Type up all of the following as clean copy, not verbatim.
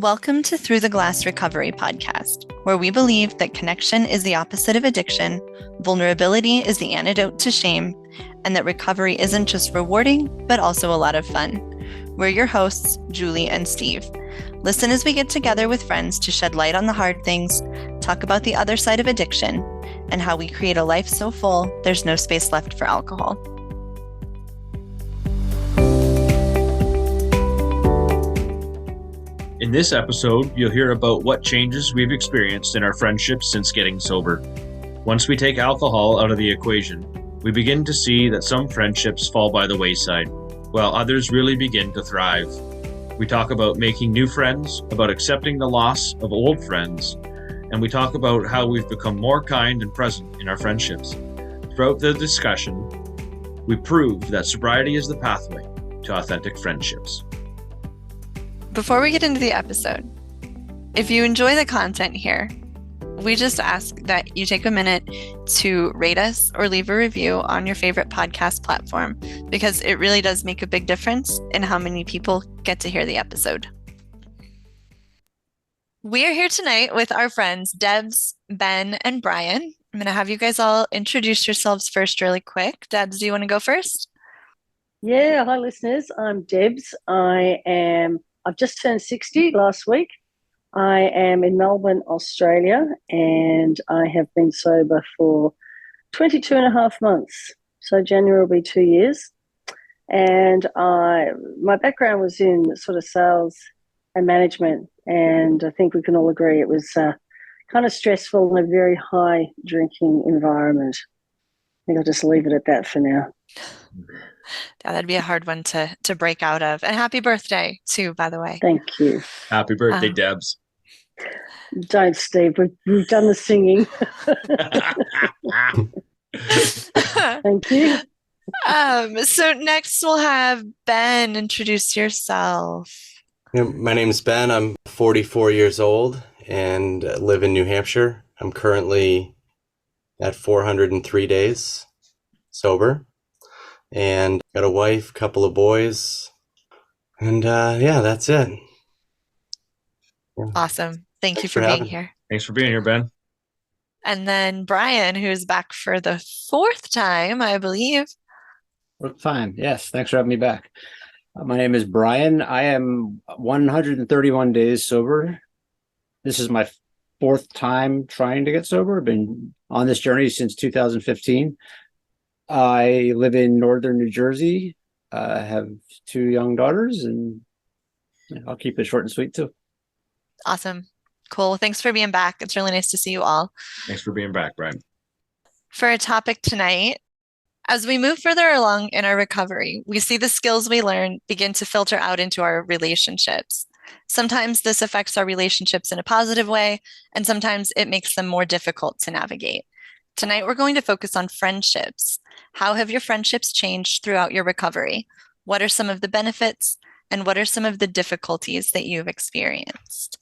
Welcome to Through the Glass Recovery podcast, where we believe that connection is the opposite of addiction, vulnerability is the antidote to shame, and that recovery isn't just rewarding, but also a lot of fun. We're your hosts, Julie and Steve. Listen as we get together with friends to shed light on the hard things, talk about the other side of addiction, and how we create a life so full there's no space left for alcohol. In this episode, you'll hear about what changes we've experienced in our friendships since getting sober. Once we take alcohol out of the equation, we begin to see that some friendships fall by the wayside, while others really begin to thrive. We talk about making new friends, about accepting the loss of old friends, and we talk about how we've become more kind and present in our friendships. Throughout the discussion, we prove that sobriety is the pathway to authentic friendships. Before we get into the episode, if you enjoy the content here, we just ask that you take a minute to rate us or leave a review on your favorite podcast platform, because it really does make a big difference in how many people get to hear the episode. We are here tonight with our friends Debs, Ben, and Brian. I'm going to have you guys all introduce yourselves first really quick. Debs, do you want to go first? Yeah, hi listeners. I'm Debs. I've just turned 60 last week. I am in Melbourne, Australia, and I have been sober for 22 and a half months. So January will be 2 years. And my background was in sort of sales and management, and I think we can all agree it was kind of stressful and a very high drinking environment. I think I'll just leave it at that for now. Yeah, that'd be a hard one to break out of. And happy birthday, too, by the way. Thank you. Happy birthday, Debs. Don't, Steve. We've done the singing. Thank you. So next we'll have Ben. Introduce yourself. My name is Ben. I'm 44 years old and live in New Hampshire. I'm currently at 403 days sober. And got a wife, couple of boys, and that's it. Yeah. Awesome. Thank you for being here. Thanks for being here, Ben. And then Brian, who's back for the fourth time, I believe. Fine. Yes. Thanks for having me back. My name is Brian. I am 131 days sober. This is my fourth time trying to get sober. I've been on this journey since 2015. I live in northern New Jersey. I have two young daughters, and I'll keep it short and sweet too. Awesome. Cool. Well, thanks for being back. It's really nice to see you all. Thanks for being back, Brian. For our topic tonight, as we move further along in our recovery, we see the skills we learn begin to filter out into our relationships. Sometimes this affects our relationships in a positive way, and sometimes it makes them more difficult to navigate. Tonight, we're going to focus on friendships. How have your friendships changed throughout your recovery? What are some of the benefits, and what are some of the difficulties that you've experienced?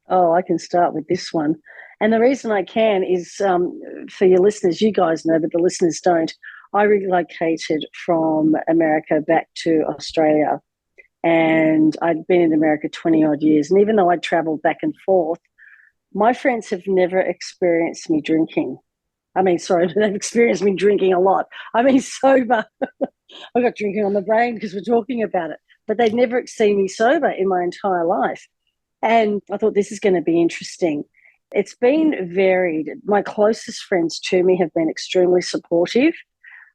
Oh, I can start with this one. And the reason I can is for your listeners, you guys know, but the listeners don't. I relocated from America back to Australia, and I'd been in America 20 odd years. And even though I'd traveled back and forth, my friends have never experienced me drinking. They've experienced me drinking a lot. Sober. I've got drinking on the brain because we're talking about it. But they'd never seen me sober in my entire life. And I thought this is going to be interesting. It's been varied. My closest friends to me have been extremely supportive.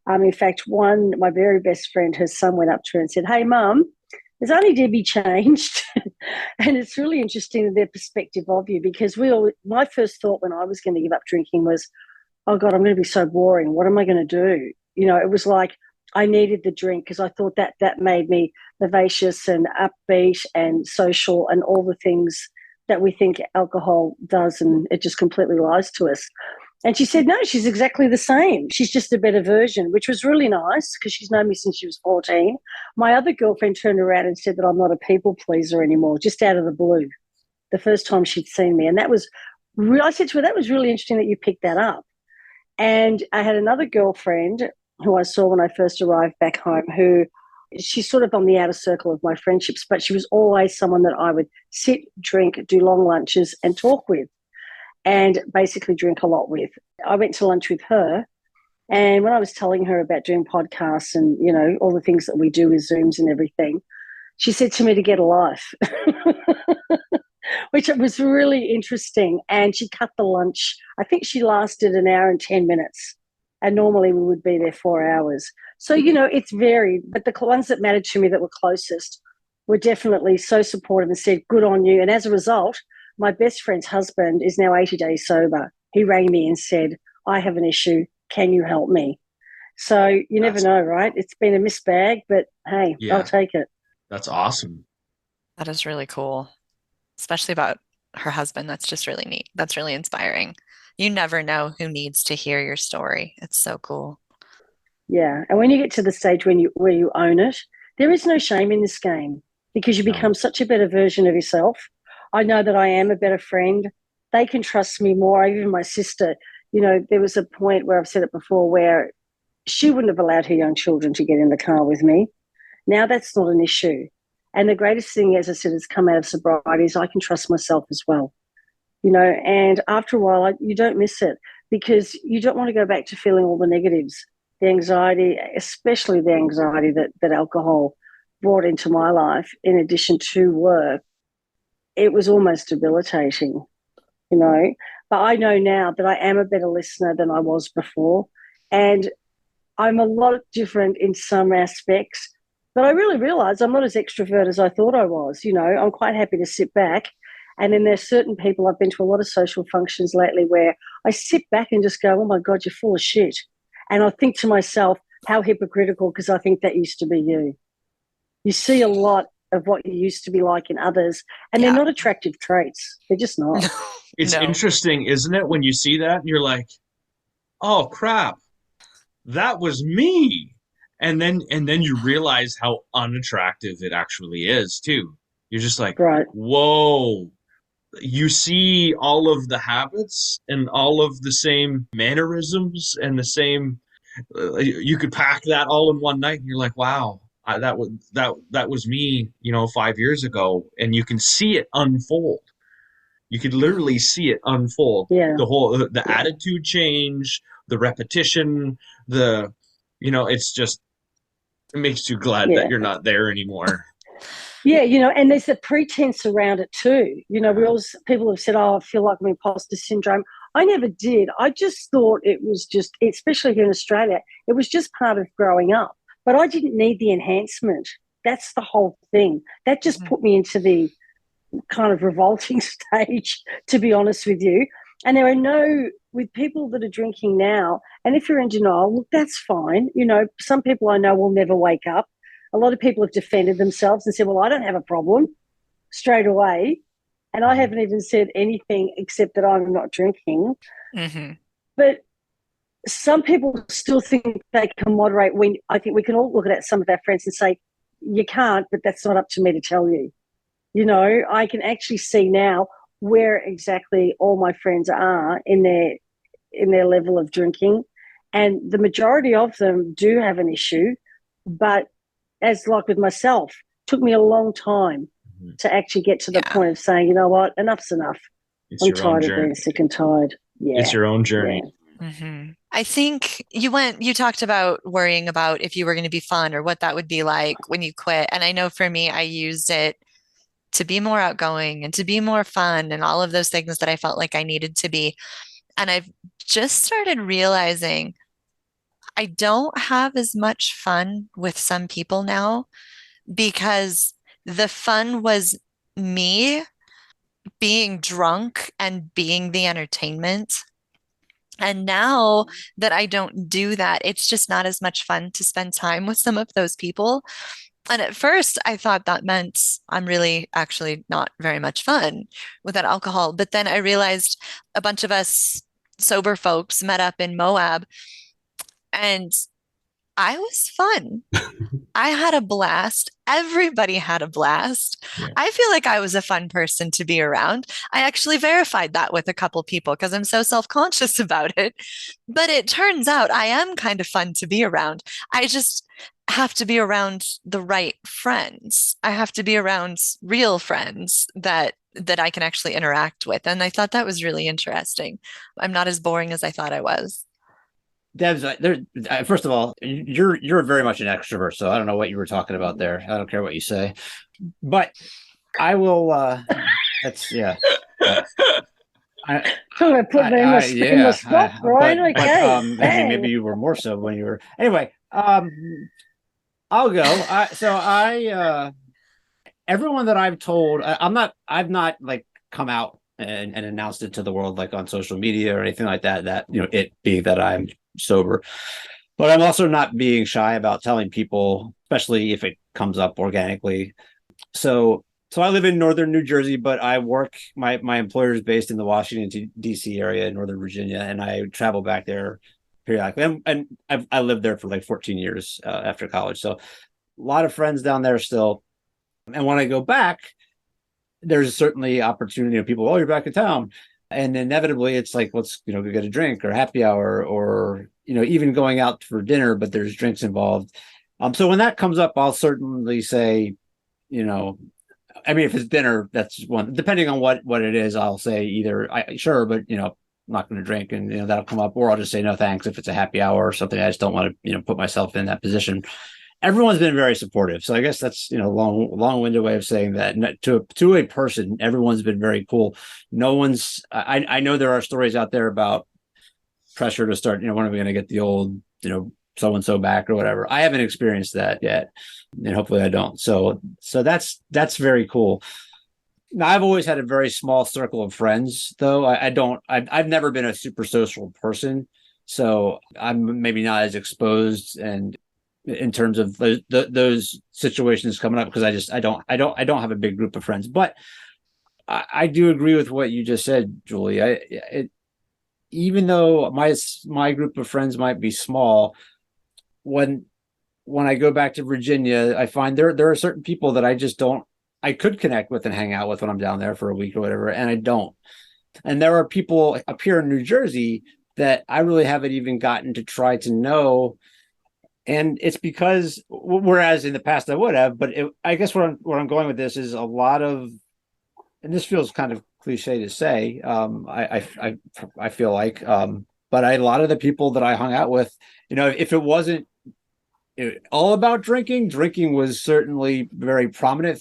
In fact, my very best friend, her son went up to her and said, "Hey, Mum, has Auntie Debbie changed?" And it's really interesting their perspective of you, because my first thought when I was going to give up drinking was, oh God, I'm going to be so boring. What am I going to do? It was like I needed the drink because I thought that made me vivacious and upbeat and social and all the things that we think alcohol does, and it just completely lies to us. And she said, no, she's exactly the same. She's just a better version, which was really nice because she's known me since she was 14. My other girlfriend turned around and said that I'm not a people pleaser anymore, just out of the blue, the first time she'd seen me. And I said to her, that was really interesting that you picked that up. And I had another girlfriend who I saw when I first arrived back home, who she's sort of on the outer circle of my friendships, but she was always someone that I would sit, drink, do long lunches and talk with and basically drink a lot with. I went to lunch with her, and when I was telling her about doing podcasts and, you know, all the things that we do with Zooms and everything, she said to me to get a life, which was really interesting. And she cut the lunch. I think she lasted an hour and 10 minutes. And normally we would be there 4 hours. So, you know, it's varied. But the ones that mattered to me that were closest were definitely so supportive and said, good on you. And as a result, my best friend's husband is now 80 days sober. He rang me and said, I have an issue. Can you help me? So you never know, right? It's been a missed bag, but hey, Yeah. I'll take it. That's awesome. That is really cool, especially about her husband. That's just really neat. That's really inspiring. You never know who needs to hear your story. It's so cool. Yeah. And when you get to the stage where you own it, there is no shame in this game because you become such a better version of yourself. I know that I am a better friend. They can trust me more. Even my sister, you know, there was a point where I've said it before where she wouldn't have allowed her young children to get in the car with me. Now that's not an issue. And the greatest thing, as I said, has come out of sobriety is I can trust myself as well. You know, and after a while, you don't miss it because you don't want to go back to feeling all the negatives, the anxiety, especially the anxiety that alcohol brought into my life in addition to work. It was almost debilitating, you know. But I know now that I am a better listener than I was before. And I'm a lot different in some aspects, but I really realize I'm not as extrovert as I thought I was. You know, I'm quite happy to sit back. And then there's certain people, I've been to a lot of social functions lately where I sit back and just go, oh my God, you're full of shit. And I think to myself, how hypocritical, because I think that used to be you. You see a lot of what you used to be like in others, and they're not attractive traits. They're just not. It's interesting, isn't it, when you see that and you're like, oh crap, that was me. And then you realize how unattractive it actually is too. You're just like, Right. whoa. You see all of the habits and all of the same mannerisms and the same you could pack that all in one night and you're like, wow, that was me, you know, 5 years ago. And you can see it unfold. You could literally see it unfold. Yeah. The attitude change, the repetition, you know, it's just, it makes you glad that you're not there anymore. Yeah, you know, and there's a pretense around it too. You know, people have said, oh, I feel like I'm imposter syndrome. I never did. I just thought it was just, especially here in Australia, it was just part of growing up. But I didn't need the enhancement. That's the whole thing. That just put me into the kind of revolting stage, to be honest with you. And there are with people that are drinking now, and if you're in denial, look, that's fine. You know, some people I know will never wake up. A lot of people have defended themselves and said, well, I don't have a problem straight away. And I haven't even said anything except that I'm not drinking. Mm-hmm. But some people still think they can moderate when I think we can all look at some of our friends and say, you can't, but that's not up to me to tell you. You know, I can actually see now where exactly all my friends are in their level of drinking. And the majority of them do have an issue, but as like with myself, took me a long time to actually get to the point of saying, you know what, enough's enough. I'm tired of being sick and tired. Yeah. It's your own journey. Yeah. Mm-hmm. I think you talked about worrying about if you were going to be fun or what that would be like when you quit. And I know for me, I used it to be more outgoing and to be more fun and all of those things that I felt like I needed to be. And I've just started realizing I don't have as much fun with some people now because the fun was me being drunk and being the entertainment. And now that I don't do that, it's just not as much fun to spend time with some of those people. And at first, I thought that meant I'm really actually not very much fun with that alcohol. But then I realized a bunch of us sober folks met up in Moab and I was fun. I had a blast. Everybody had a blast. Yeah. I feel like I was a fun person to be around. I actually verified that with a couple people because I'm so self-conscious about it. But it turns out I am kind of fun to be around. have to be around the right friends. I have to be around real friends that I can actually interact with. And I thought that was really interesting. I'm not as boring as I thought I was. Debs, first of all, you're very much an extrovert, so I don't know what you were talking about there. I don't care what you say, but I will. That's yeah. Uh, I, Talking about putting me in in the yeah. spot, Brian. But Okay, I mean, bang. maybe you were more so when you were. Anyway, I'll go. Everyone that I've told, I've not like come out and announced it to the world like on social media or anything like that. That it being that I'm sober, but I'm also not being shy about telling people, especially if it comes up organically. So I live in northern New Jersey, but I work my employer is based in the Washington D.C. area in Northern Virginia, and I travel back there periodically. And I lived there for like 14 years after college, so a lot of friends down there still. And when I go back, there's certainly opportunity of people. Oh, you're back in town, and inevitably it's like let's go get a drink or happy hour or even going out for dinner, but there's drinks involved. So when that comes up, I'll certainly say, you know, I mean, if it's dinner, that's one. Depending on what it is, I'll say either I sure, but I'm not going to drink, and that'll come up, or I'll just say no thanks if it's a happy hour or something. I just don't want to put myself in that position. Everyone's been very supportive, so I guess that's long-winded way of saying that. To a person, everyone's been very cool. No one's. I know there are stories out there about pressure to start. When are we going to get the old so and so back or whatever? I haven't experienced that yet, and hopefully I don't. So that's very cool. Now, I've always had a very small circle of friends, though. I don't. I've never been a super social person, so I'm maybe not as exposed and in terms of those situations coming up because I don't have a big group of friends. But I do agree with what you just said, Julie. Even though my group of friends might be small, when I go back to Virginia, I find there are certain people that I could connect with and hang out with when I'm down there for a week or whatever, and I don't. And there are people up here in New Jersey that I really haven't even gotten to try to know. And it's because, whereas in the past I would have, but I guess where I'm going with this is a lot of, and this feels kind of cliche to say, I feel like, but a lot of the people that I hung out with, if it wasn't all about drinking was certainly very prominent,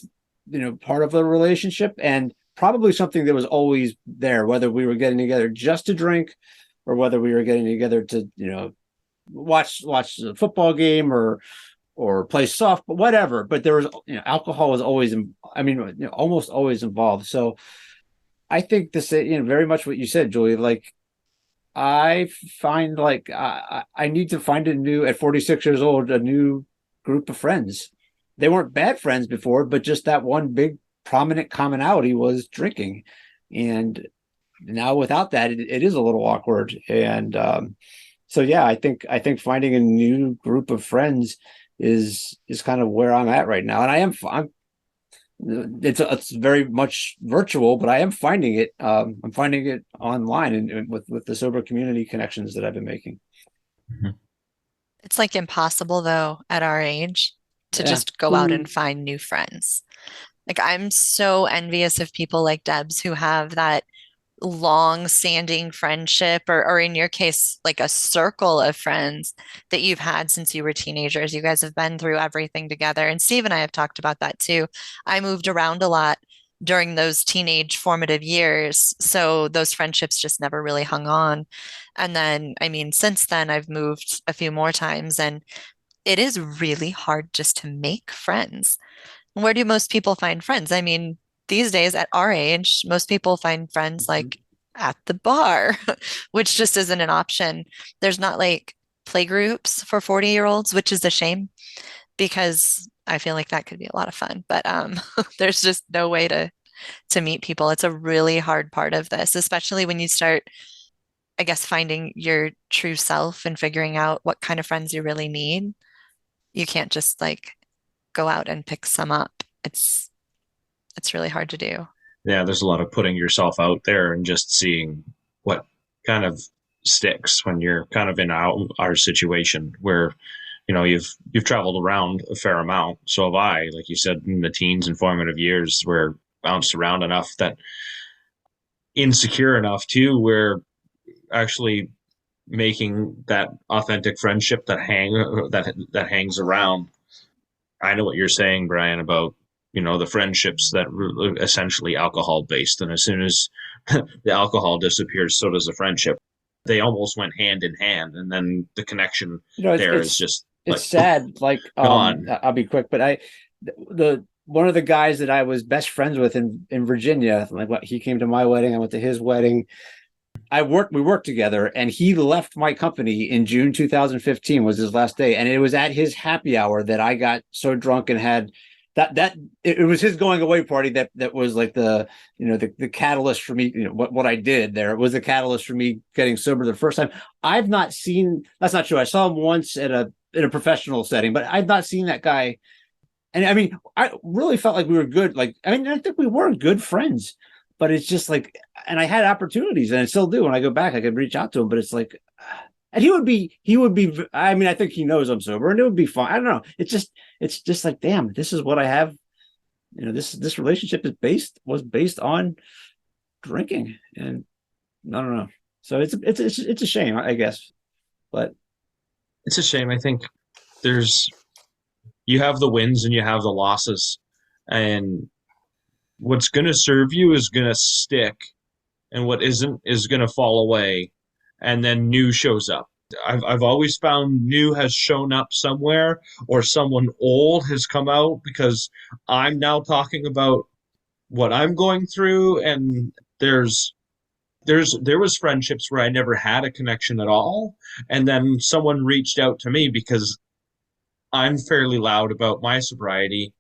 part of the relationship and probably something that was always there, whether we were getting together just to drink or whether we were getting together to, watch a football game or play softball, whatever. But there was, alcohol was always, almost always involved. So I think this, very much what you said, Julie. Like I find like I need to find at 46 years old, a new group of friends. They weren't bad friends before, but just that one big prominent commonality was drinking. And now without that, it is a little awkward. And so yeah, I think finding a new group of friends is kind of where I'm at right now. And I'm it's very much virtual, but I am finding it. I'm finding it online and with the sober community connections that I've been making. Mhm. It's like impossible though at our age to Yeah. just go out and find new friends. Like I'm so envious of people like Debs who have that long-standing friendship or in your case, like a circle of friends that you've had since you were teenagers. You guys have been through everything together. And Steve and I have talked about that too. I moved around a lot during those teenage formative years. So those friendships just never really hung on. And then, I mean, since then, I've moved a few more times and it is really hard just to make friends. Where do most people find friends? I mean, these days at our age, most people find friends like at the bar, which just isn't an option. There's not like play groups for 40-year-olds, which is a shame because I feel like that could be a lot of fun. But there's just no way to meet people. It's a really hard part of this, especially when you start, I guess, finding your true self and figuring out what kind of friends you really need. You can't just like go out and pick some up. It's really hard to do. Yeah, there's a lot of putting yourself out there and just seeing what kind of sticks when you're kind of in our situation where you've traveled around a fair amount. So have I. Like you said, in the teens and formative years, we're bounced around enough that insecure enough too, where actually making that authentic friendship that hangs around. I know what you're saying, Brian, about the friendships that were essentially alcohol based, and as soon as the alcohol disappears, so does the friendship. They almost went hand in hand, and then the connection It's there is just it's like sad. Like gone. I'll be quick, but the one of the guys that I was best friends with in Virginia, like what he came to my wedding, I went to his wedding. We worked together, and he left my company in June 2015 was his last day, and it was at his happy hour that I got so drunk and had it was his going away party that was like the catalyst for me. What I did there was the catalyst for me getting sober the first time. I've not seen, that's not true. I saw him once in a professional setting, but I've not seen that guy. And I mean, I really felt like we were good. Like, I mean, I think we were good friends, but it's just like, and I had opportunities, and I still do. When I go back, I could reach out to him, but it's like, and he would be. I mean, I think he knows I'm sober, and it would be fine. I don't know. It's just like, damn, this is what I have. This relationship was based on drinking, and I don't know. So it's a shame, I guess, but It's a shame. I think there's you have the wins and you have the losses, and what's going to serve you is going to stick, and what isn't is going to fall away, and then new shows up. I've always found new has shown up somewhere, or someone old has come out because I'm now talking about what I'm going through, and there was friendships where I never had a connection at all, and then someone reached out to me because I'm fairly loud about my sobriety,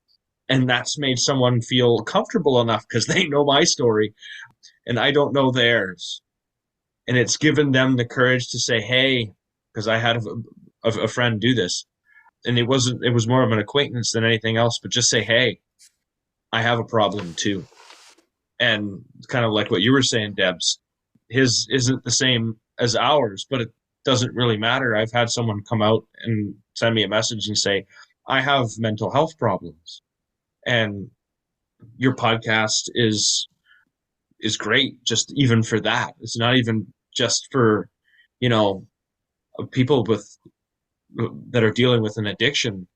and that's made someone feel comfortable enough because they know my story and I don't know theirs. And it's given them the courage to say, hey, because I had a friend do this. And it was more of an acquaintance than anything else, but just say, hey, I have a problem too. And kind of like what you were saying, Debs, his isn't the same as ours, but it doesn't really matter. I've had someone come out and send me a message and say, I have mental health problems. And your podcast is great just even for that. It's not even just for, you know, people that are dealing with an addiction.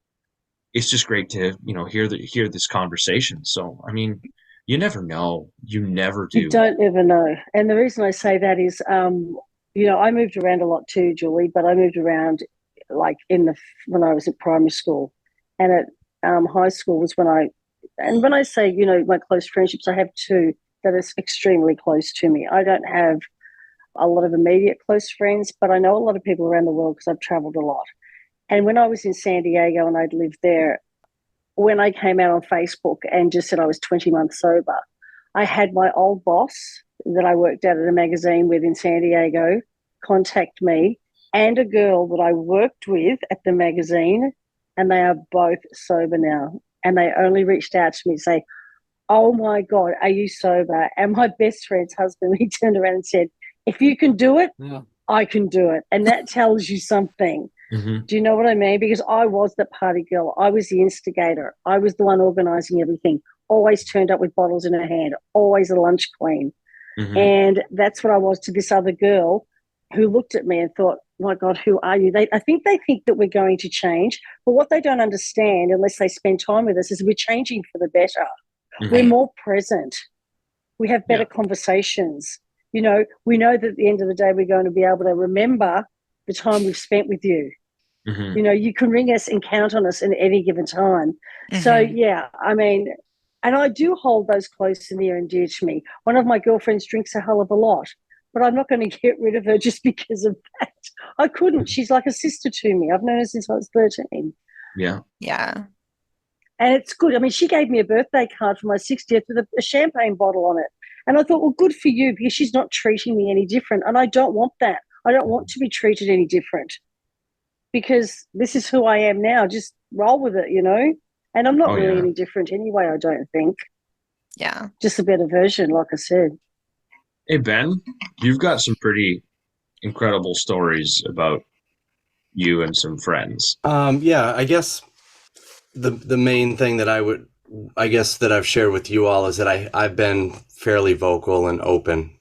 It's just great to, hear this conversation. So, I mean, you never know. You never You do. don't ever know. And the reason I say that is, I moved around a lot too, Julie, but I moved around like when I was at primary school, and at high school was when I say, my close friendships, I have two that are extremely close to me. I don't have a lot of immediate close friends, but I know a lot of people around the world because I've traveled a lot. And when I was in San Diego and I'd lived there, when I came out on Facebook and just said I was 20 months sober, I had my old boss that I worked at a magazine with in San Diego contact me, and a girl that I worked with at the magazine, and they are both sober now. And they only reached out to me to say, oh my God, are you sober? And my best friend's husband, he turned around and said, if you can do it, yeah, I can do it. And that tells you something. Mm-hmm. Do you know what I mean? Because I was the party girl. I was the instigator. I was the one organizing everything. Always turned up with bottles in her hand. Always a lunch queen. Mm-hmm. And that's what I was to this other girl who looked at me and thought, my God, who are you? I think they think that we're going to change. But what they don't understand, unless they spend time with us, is we're changing for the better. Mm-hmm. We're more present. We have better conversations. We know that at the end of the day, we're going to be able to remember the time we've spent with you. Mm-hmm. You can ring us and count on us at any given time. Mm-hmm. So, yeah, I mean, and I do hold those close and near and dear to me. One of my girlfriends drinks a hell of a lot, but I'm not going to get rid of her just because of that. I couldn't. She's like a sister to me. I've known her since I was 13. Yeah. Yeah. And it's good. I mean, she gave me a birthday card for my 60th with a champagne bottle on it. And I thought, well, good for you, because she's not treating me any different. And I don't want that. I don't want to be treated any different, because this is who I am now. Just roll with it, And I'm not really any different anyway, I don't think. Yeah. Just a better version, like I said. Hey, Ben, you've got some pretty incredible stories about you and some friends? Yeah, I guess the main thing that I guess that I've shared with you all is that I've been fairly vocal and open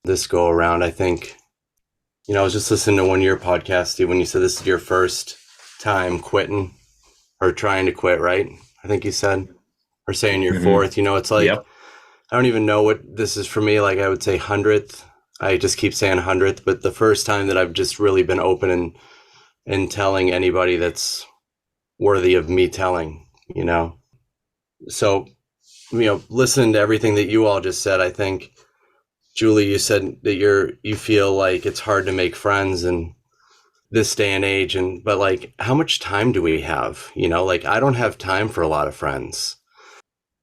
this go around. I think, I was just listening to one of your podcasts, Steve, when you said this is your first time quitting or trying to quit, right? I think you said, or saying your Mm-hmm. fourth. It's like, Yep. I don't even know what this is for me. Like I would say 100th. I just keep saying 100th, but the first time that I've just really been open and telling anybody that's worthy of me telling, you know. So, listening to everything that you all just said, I think, Julie, you said that you feel like it's hard to make friends in this day and age, but like how much time do we have? Like I don't have time for a lot of friends.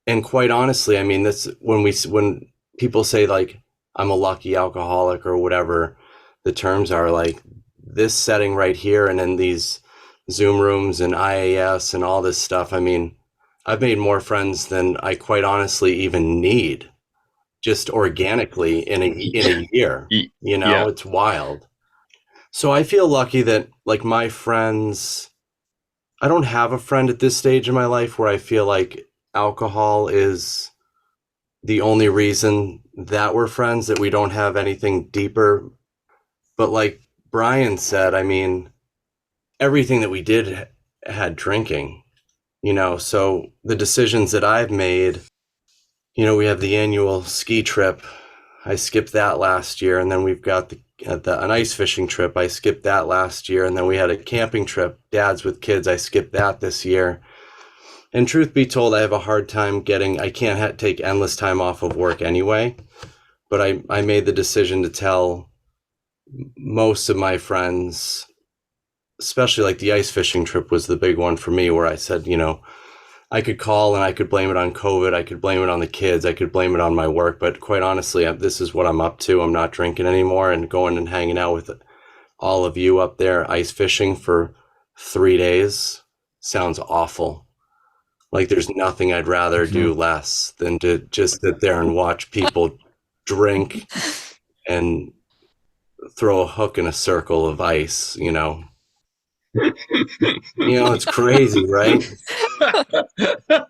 And quite honestly, I mean, this when people say like I'm a lucky alcoholic or whatever the terms are, like this setting right here and in these Zoom rooms and IAS and all this stuff, I mean, I've made more friends than I quite honestly even need just organically in a year. Yeah. It's wild. So I feel lucky that like my friends, I don't have a friend at this stage in my life where I feel like alcohol is the only reason that we're friends, that we don't have anything deeper. But like Brian said, I mean, everything that we did had drinking, so the decisions that I've made, we have the annual ski trip. I skipped that last year. And then we've got an ice fishing trip. I skipped that last year. And then we had a camping trip, dads with kids. I skipped that this year. And truth be told, I have a hard time I can't take endless time off of work anyway. But I made the decision to tell most of my friends, especially like the ice fishing trip was the big one for me, where I said, I could call and I could blame it on COVID. I could blame it on the kids. I could blame it on my work. But quite honestly, this is what I'm up to. I'm not drinking anymore, and going and hanging out with all of you up there ice fishing for 3 days sounds awful. Like there's nothing I'd rather do Mm-hmm. less than to just sit there and watch people drink and throw a hook in a circle of ice. It's crazy, right?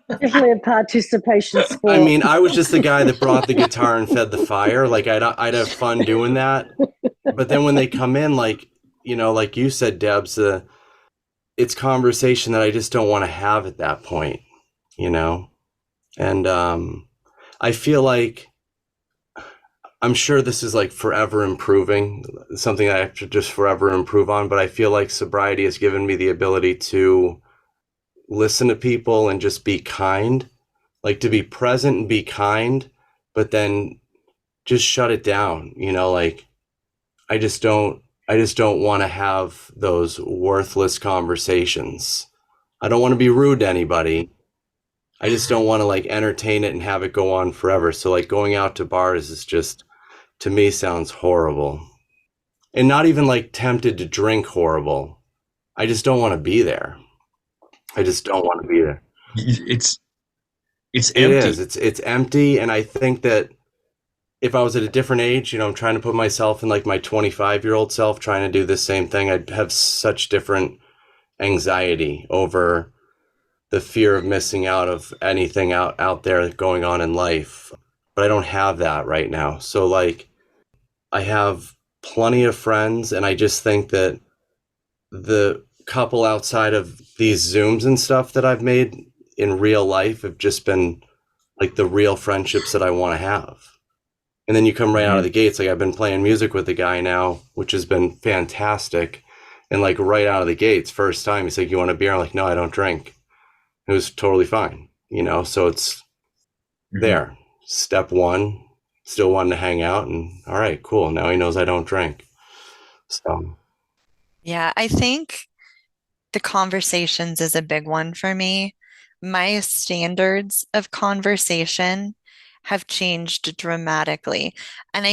Definitely a participation I sport. mean, I was just the guy that brought the guitar and fed the fire. Like I'd have fun doing that. But then when they come in, like, like you said, Debs, it's conversation that I just don't want to have at that point, you know? And I feel like I'm sure this is like forever improving, something I have to just forever improve on. But I feel like sobriety has given me the ability to listen to people and just be kind, like to be present and be kind, but then just shut it down, like I just don't want to have those worthless conversations. I don't want to be rude to anybody. I just don't want to like entertain it and have it go on forever. So like going out to bars is just, to me, sounds horrible. And not even like tempted to drink horrible. I just don't want to be there. I just don't want to be there. It's it's It is. empty. It's empty, and I think that if I was at a different age, I'm trying to put myself in like my 25-year-old self trying to do the same thing, I'd have such different anxiety over the fear of missing out of anything out there going on in life. But I don't have that right now. So like I have plenty of friends, and I just think that the couple outside of these Zooms and stuff that I've made in real life have just been like the real friendships that I want to have. And then you come right out of Mm-hmm. the gates. Like I've been playing music with the guy now, which has been fantastic. And like right out of the gates, first time, he's like, "You want a beer?" I'm like, "No, I don't drink." It was totally fine, So it's Mm-hmm. there. Step one, still wanting to hang out, and all right, cool. Now he knows I don't drink. So, Yeah, I think the conversations is a big one for me. My standards of conversation have changed dramatically. And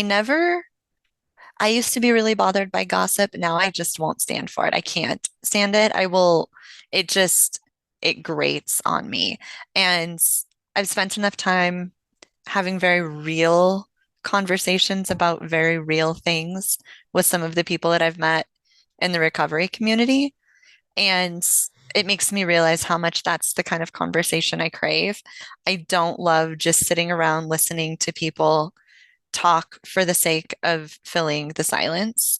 I used to be really bothered by gossip. Now I just won't stand for it. I can't stand it. It just, it grates on me. And I've spent enough time having very real conversations about very real things with some of the people that I've met in the recovery community. And it makes me realize how much that's the kind of conversation I crave. I don't love just sitting around listening to people talk for the sake of filling the silence.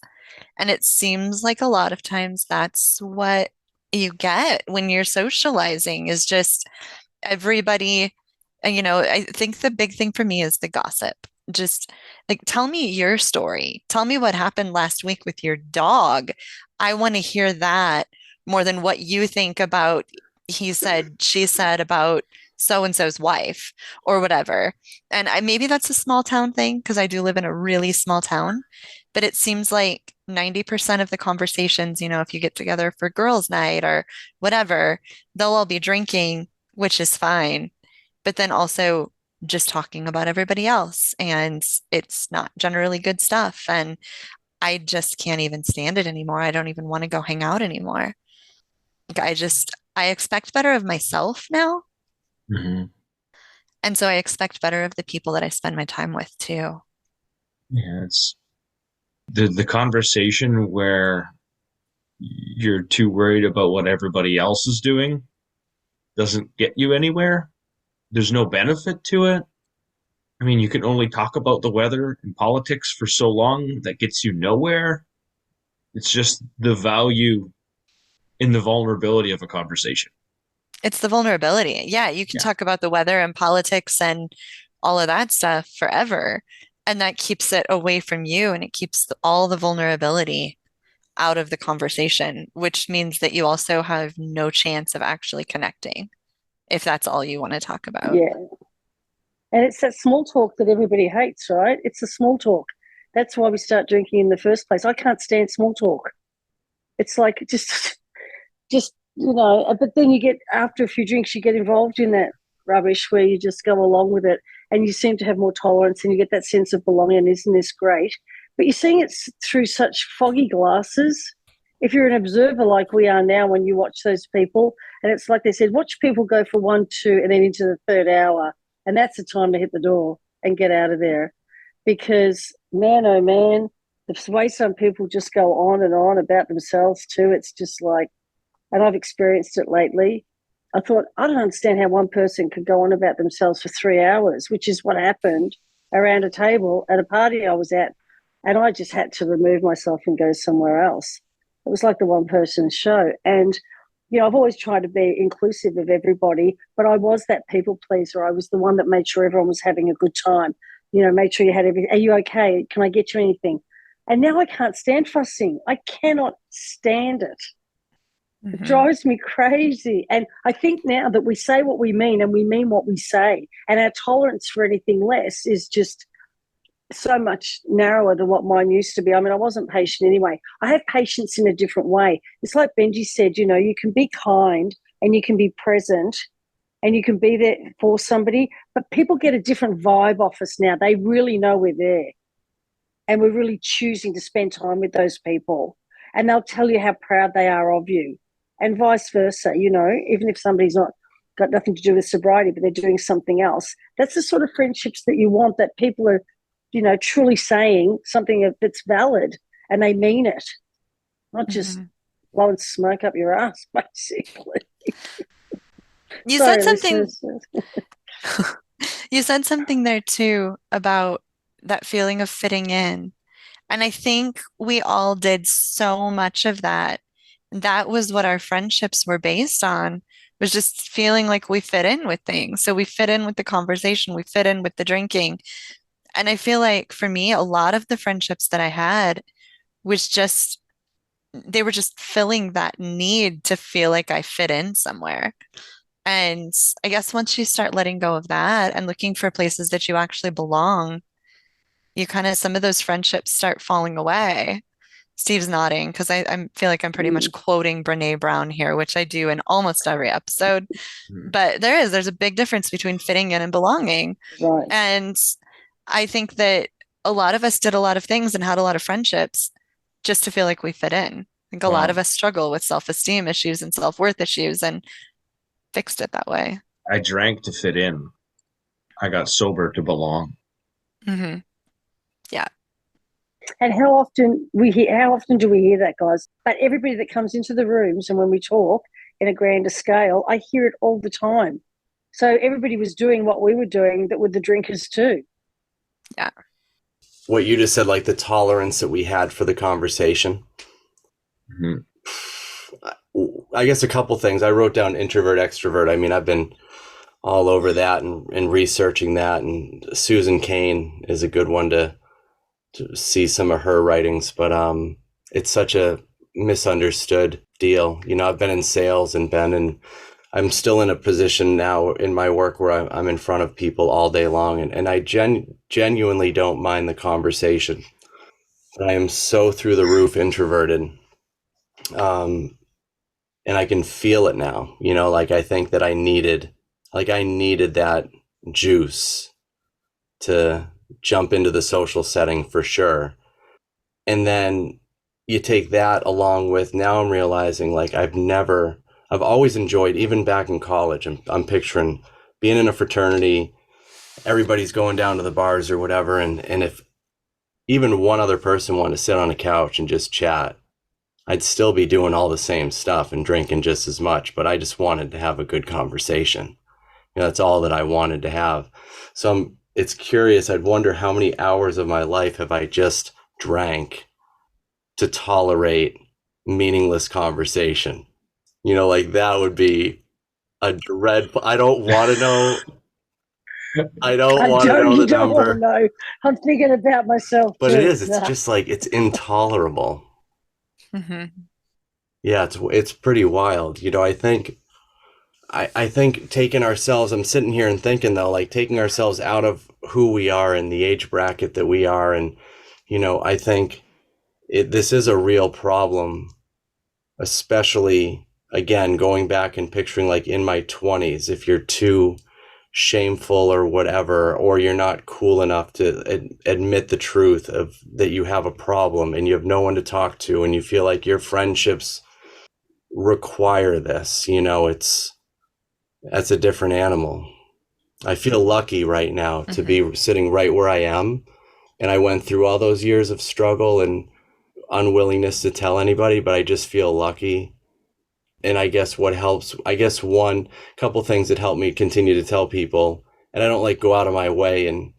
And it seems like a lot of times that's what you get when you're socializing is just everybody, and I think the big thing for me is the gossip. Just like tell me your story. Tell me what happened last week with your dog. I want to hear that more than what you think about he said, she said about so and so's wife or whatever. And maybe that's a small town thing because I do live in a really small town, but it seems like 90% of the conversations, if you get together for girls' night or whatever, they'll all be drinking, which is fine, but then also just talking about everybody else. And it's not generally good stuff. And I just can't even stand it anymore. I don't even want to go hang out anymore. Like, I expect better of myself now. Hmm. And so I expect better of the people that I spend my time with too. Yeah, it's the conversation where you're too worried about what everybody else is doing doesn't get you anywhere. There's no benefit to it. I mean, you can only talk about the weather and politics for so long that gets you nowhere. It's just the value in the vulnerability of a conversation. It's the vulnerability. Yeah, you can Yeah. talk about the weather and politics and all of that stuff forever. And that keeps it away from you and it keeps all the vulnerability out of the conversation, which means that you also have no chance of actually connecting if that's all you want to talk about. Yeah. And it's that small talk that everybody hates, right? It's the small talk. That's why we start drinking in the first place. I can't stand small talk. It's like just but then you get after a few drinks, you get involved in that rubbish where you just go along with it, and you seem to have more tolerance, and you get that sense of belonging. Isn't this great? But you're seeing it through such foggy glasses. If you're an observer like we are now, when you watch those people, and it's like they said, watch people go for 1, 2, and then into the third hour, and that's the time to hit the door and get out of there. Because man, oh man, the way some people just go on about themselves too, it's just like, and I've experienced it lately. I thought, I don't understand how one person could go on about themselves for 3 hours, which is what happened around a table at a party I was at. And I just had to remove myself and go somewhere else. It was like the one person show. And, I've always tried to be inclusive of everybody, but I was that people pleaser. I was the one that made sure everyone was having a good time, made sure you had everything. Are you okay? Can I get you anything? And now I can't stand fussing. I cannot stand it. It Mhm. drives me crazy. And I think now that we say what we mean and we mean what we say, and our tolerance for anything less is just so much narrower than what mine used to be. I mean, I wasn't patient anyway. I have patience in a different way. It's like Benji said, you can be kind and you can be present and you can be there for somebody, but people get a different vibe off us now. They really know we're there and we're really choosing to spend time with those people. And they'll tell you how proud they are of you, and vice versa. Even if somebody's not got nothing to do with sobriety, but they're doing something else. That's the sort of friendships that you want, that people are, truly saying something that's valid and they mean it, not just Mhm. blowing smoke up your ass, basically. You said Sorry, something, listeners. you said something there too about that feeling of fitting in. And I think we all did so much of that. That was what our friendships were based on, was just feeling like we fit in with things. So we fit in with the conversation, we fit in with the drinking. And I feel like for me, a lot of the friendships that I had was just, they were just filling that need to feel like I fit in somewhere. And I guess once you start letting go of that and looking for places that you actually belong, you kind of, some of those friendships start falling away. Steve's nodding because I feel like I'm pretty much Mm, quoting Brene Brown here, which I do in almost every episode. Hmm. But there's a big difference between fitting in and belonging. right. And I think that a lot of us did a lot of things and had a lot of friendships just to feel like we fit in. I think a lot of Well, us struggle with self-esteem issues and self-worth issues and fixed it that way. I drank to fit in. I got sober to belong. Hmm. Yeah. And how often do we hear that, guys? But everybody that comes into the rooms and when we talk in a grander scale, I hear it all the time. So everybody was doing what we were doing, that with the drinkers too. Yeah. What you just said, like the tolerance that we had for the conversation. Mhm. I guess a couple things. I wrote down introvert, extrovert. I mean, I've been all over that and researching that. And Susan Cain is a good one to see some of her writings, but it's such a misunderstood deal. You know, I've been in sales and I'm still in a position now in my work where I'm in front of people all day long, and I genuinely don't mind the conversation. I am so through the roof introverted, um, and I can feel it now. You know, like I needed that juice to jump into the social setting for sure. And then you take that along with, now I'm realizing like I've always enjoyed, even back in college, I'm picturing being in a fraternity, everybody's going down to the bars or whatever. And if even one other person wanted to sit on a couch and just chat, I'd still be doing all the same stuff and drinking just as much, but I just wanted to have a good conversation. You know, that's all that I wanted to have. So it's curious. I'd wonder how many hours of my life have I just drank to tolerate meaningless conversation. You know, like that would be a dread. I don't want to know. I don't want to know You the don't want to number, know. I'm thinking about myself but it too. is. It's just like it's intolerable. Mm-hmm. Yeah, it's pretty wild. You know, I think taking ourselves. I'm sitting here and thinking though, like taking ourselves out of who we are and the age bracket that we are, and you know, I think this is a real problem, especially again going back and picturing like in my 20s, if you're too shameful or whatever, or you're not cool enough to admit the truth of that you have a problem and you have no one to talk to and you feel like your friendships require this, you know, that's a different animal. I feel lucky right now to Mm-hmm. be sitting right where I am, and I went through all those years of struggle and unwillingness to tell anybody, but I just feel lucky. And I guess what helps, I guess one couple things that help me continue to tell people, and I don't like go out of my way, and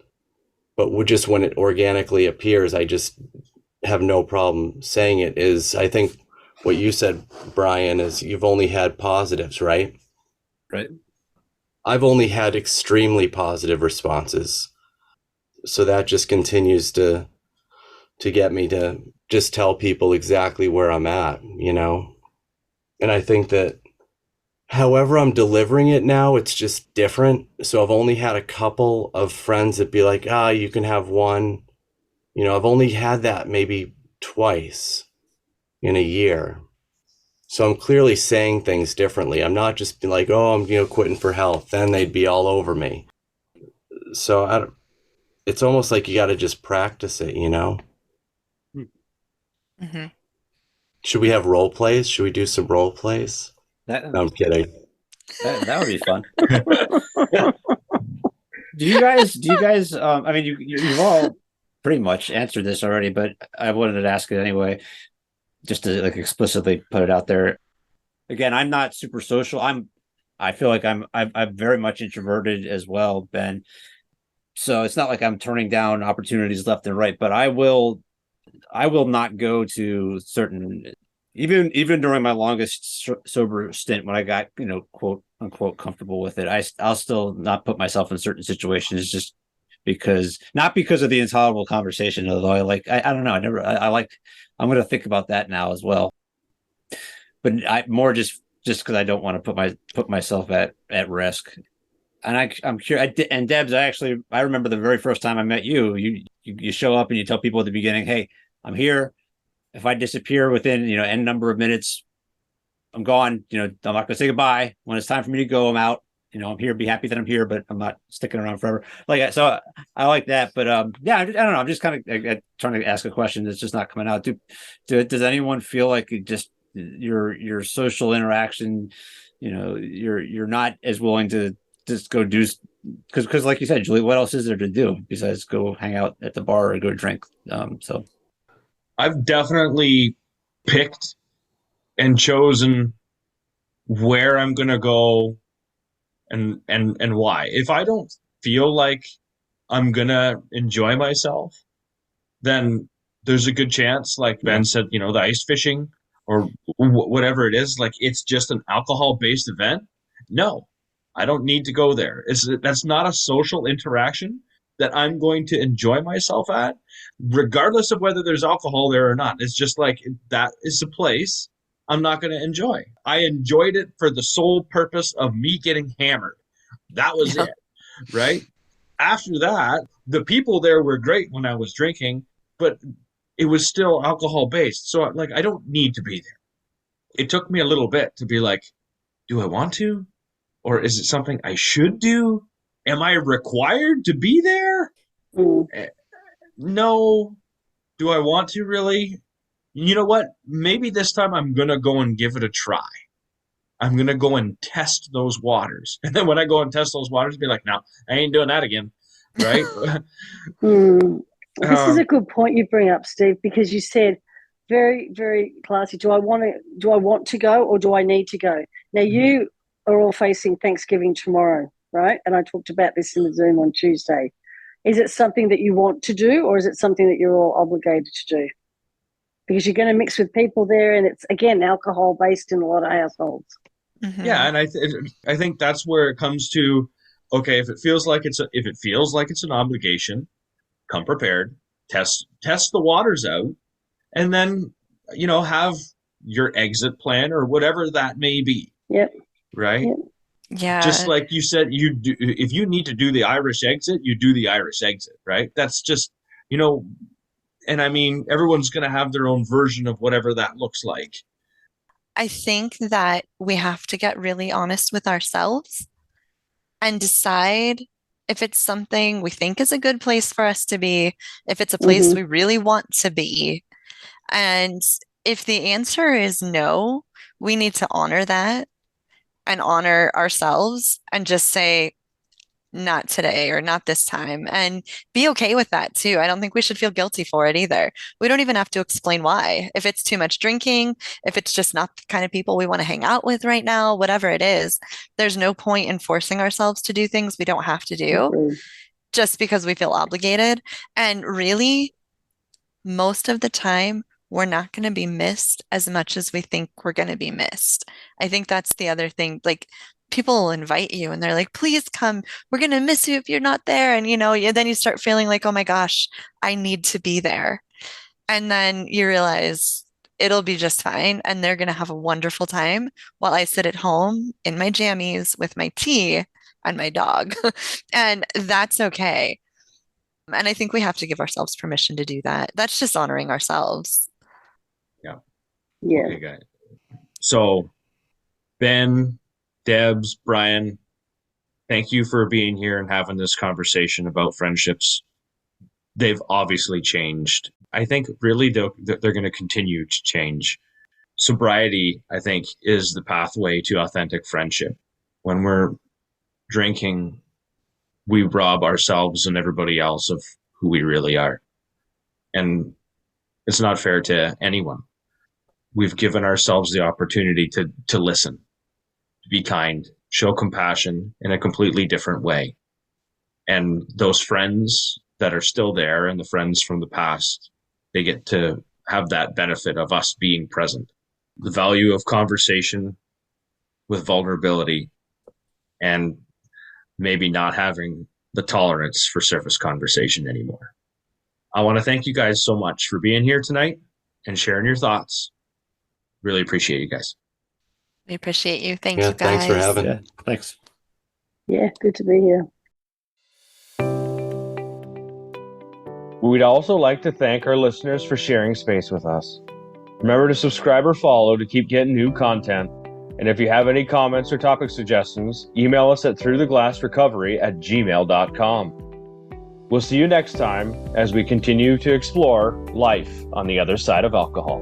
but just when it organically appears, I just have no problem saying it, is I think what you said, Brian, is you've only had positives, right? Right. I've only had extremely positive responses. So that just continues to get me to just tell people exactly where I'm at, you know? And I think that however I'm delivering it now, it's just different. So I've only had a couple of friends that be like, you can have one. You know, I've only had that maybe twice in a year. So I'm clearly saying things differently. I'm not just like, oh, I'm, quitting for health. Then they'd be all over me. So it's almost like you got to just practice it, you know? Mm-hmm. Should we have role plays? Should we do some role plays? That No, I'm kidding. that would be fun. Yeah. Do you guys I mean you've all pretty much answered this already, but I wanted to ask it anyway, just to like explicitly put it out there. Again, I'm not super social. I feel like I'm very much introverted as well, Ben. So it's not like I'm turning down opportunities left and right, but I will not go to certain, even during my longest sober stint when I got, quote unquote comfortable with it. I'll still not put myself in certain situations just because, not because of the intolerable conversation, although I don't know, I like, I'm going to think about that now as well, but I more just because I don't want to put myself at risk. And I'm curious. And Debs, I remember the very first time I met you. You show up and you tell people at the beginning, "Hey, I'm here. If I disappear within n number of minutes, I'm gone. I'm not going to say goodbye. When it's time for me to go, I'm out. I'm here. Be happy that I'm here, but I'm not sticking around forever. Like so, I like that. But yeah, I don't know. I'm just kind of trying to ask a question that's just not coming out. Does anyone feel like your social interaction, you're not as willing to just go do, because like you said, Julie, what else is there to do besides go hang out at the bar or go drink? So I've definitely picked and chosen where I'm going to go and why. If I don't feel like I'm going to enjoy myself, then there's a good chance, like Yeah. Ben said, the ice fishing or whatever it is, like it's just an alcohol-based event. No, I don't need to go there. That's not a social interaction that I'm going to enjoy myself at, regardless of whether there's alcohol there or not. It's just like that is a place I'm not going to enjoy. I enjoyed it for the sole purpose of me getting hammered. That was Yeah. it, right? After that, the people there were great when I was drinking, but it was still alcohol based. So like I don't need to be there. It took me a little bit to be like, do I want to? Or is it something I should do? Am I required to be there? Mm. No. Do I want to really? You know what? Maybe this time I'm going to go and give it a try. I'm going to go and test those waters. And then when I go and test those waters, be like, no, I ain't doing that again. Right? Mm. This is a um, good point you bring up, Steve, because you said very, very classy. Do I want to go or do I need to go? Now you are all facing Thanksgiving tomorrow, right? And I talked about this in the Zoom on Tuesday. Is it something that you want to do or is it something that you're all obligated to do? Because you're going to mix with people there and it's, again, alcohol based in a lot of households. yeah, Mhm. and I think that's where it comes to, okay, if it feels like it's an obligation, come prepared, test the waters out, and then have your exit plan or whatever that may be, Yep. right? Yep. Just Yeah. like you said, you do, if you need to do the Irish exit, you do the Irish exit, right? That's just you know, and I mean everyone's going to have their own version of whatever that looks like. I think that we have to get really honest with ourselves and decide if it's something we think is a good place for us to be, if it's a place Mm-hmm. we really want to be. And if the answer is no, we need to honor that and honor ourselves and just say, not today or not this time, and be okay with that too. I don't think we should feel guilty for it either. We don't even have to explain why. If it's too much drinking, if it's just not the kind of people we want to hang out with right now, whatever it is, there's no point in forcing ourselves to do things we don't have to do Agreed. just because we feel obligated. And really, most of the time, we're not going to be missed as much as we think we're going to be missed. I think that's the other thing. Like, people will invite you and they're like, please come. We're going to miss you if you're not there. And, then you start feeling like, oh my gosh, I need to be there. And then you realize it'll be just fine. And they're going to have a wonderful time while I sit at home in my jammies with my tea and my dog. And that's okay. And I think we have to give ourselves permission to do that. That's just honoring ourselves. Yeah. Yeah. Okay, guys. So Ben, Debs, Brian, thank you for being here and having this conversation about friendships. They've obviously changed. I think really they're going to continue to change. Sobriety, I think, is the pathway to authentic friendship. When we're drinking, we rob ourselves and everybody else of who we really are. And it's not fair to anyone. We've given ourselves the opportunity to listen, to be kind, show compassion in a completely different way. And those friends that are still there and the friends from the past, they get to have that benefit of us being present. The value of conversation with vulnerability and maybe not having the tolerance for surface conversation anymore. I want to thank you guys so much for being here tonight and sharing your thoughts. Really appreciate you guys. We appreciate you. Thank Yeah, you, thanks for guys. having. Yeah. Thanks. Yeah. Good to be here. We'd also like to thank our listeners for sharing space with us. Remember to subscribe or follow to keep getting new content. And if you have any comments or topic suggestions, email us at throughtheglassrecovery@gmail.com. We'll see you next time as we continue to explore life on the other side of alcohol.